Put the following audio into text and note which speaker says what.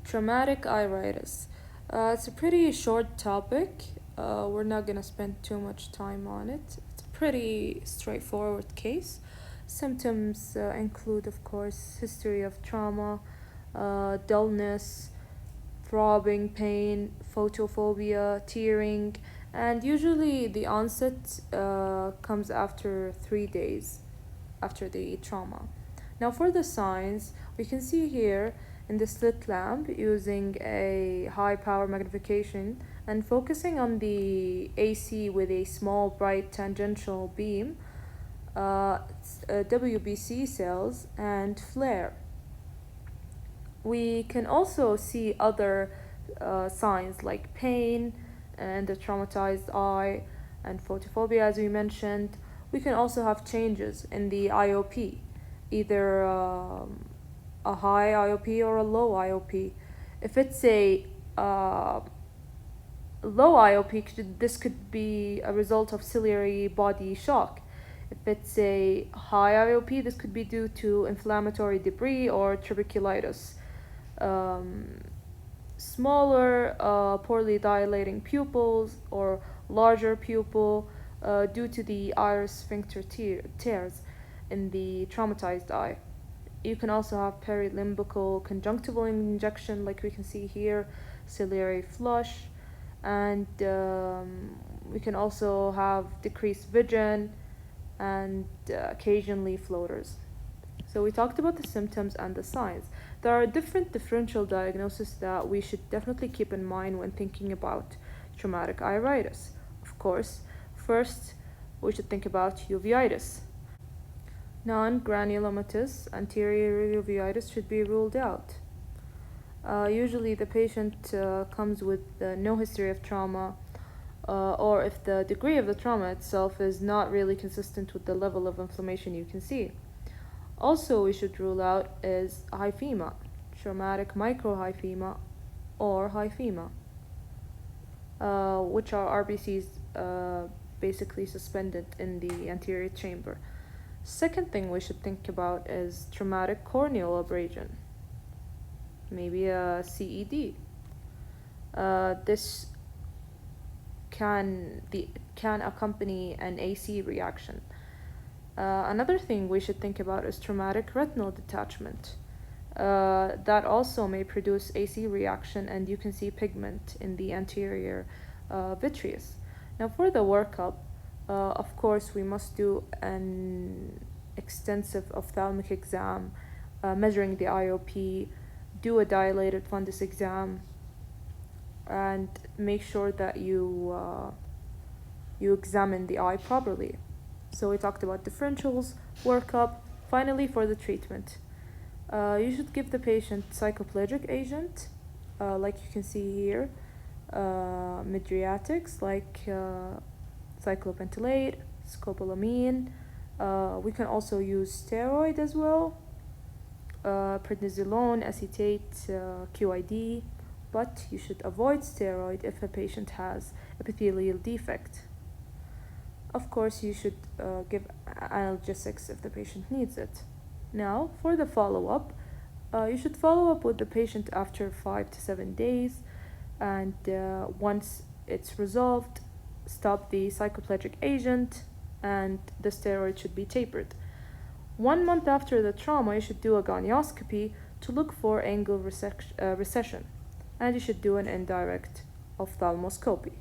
Speaker 1: Traumatic iritis. It's a pretty short topic. We're not gonna spend too much time on it. It's a pretty straightforward case. Symptoms include, of course, history of trauma, dullness, throbbing pain, photophobia, tearing, and usually the onset comes after 3 days after the trauma. Now, for the signs, we can see here in the slit lamp using a high power magnification and focusing on the AC with a small bright tangential beam, WBC cells, and flare. We can also see other signs like pain and the traumatized eye and photophobia, as we mentioned. We can also have changes in the IOP, either a high IOP or a low IOP. If it's a low IOP, this could be a result of ciliary body shock. If it's a high IOP, this could be due to inflammatory debris or tuberculitis. Um, Smaller, poorly dilating pupils or larger pupil due to the iris sphincter tears in the traumatized eye. You can also have perilimbical conjunctival injection, like we can see here, ciliary flush, and we can also have decreased vision and occasionally floaters. So we talked about the symptoms and the signs. There are different differential diagnoses that we should definitely keep in mind when thinking about traumatic iritis. Of course, first we should think about uveitis. Non-granulomatous anterior uveitis should be ruled out. Usually the patient comes with no history of trauma, or if the degree of the trauma itself is not really consistent with the level of inflammation you can see. Also, we should rule out is hyphema, traumatic microhyphema, or hyphema, which are RBCs basically suspended in the anterior chamber. Second thing we should think about is traumatic corneal abrasion, maybe a CED. This can accompany an AC reaction. Another thing we should think about is traumatic retinal detachment. That also may produce AC reaction, and you can see pigment in the anterior vitreous. Now, for the workup, of course, we must do an extensive ophthalmic exam, measuring the IOP, do a dilated fundus exam, and make sure that you examine the eye properly. So we talked about differentials, workup. Finally, for the treatment, you should give the patient psychoplegic agent, like you can see here, mydriatics like cyclopentolate, scopolamine. We can also use steroid as well, prednisolone, acetate, QID, but you should avoid steroid if a patient has epithelial defect. Of course, you should give analgesics if the patient needs it. Now, for the follow-up, you should follow up with the patient after 5 to 7 days, and once it's resolved, stop the psychoplegic agent, and the steroid should be tapered. 1 month after the trauma, you should do a gonioscopy to look for angle recession, and you should do an indirect ophthalmoscopy.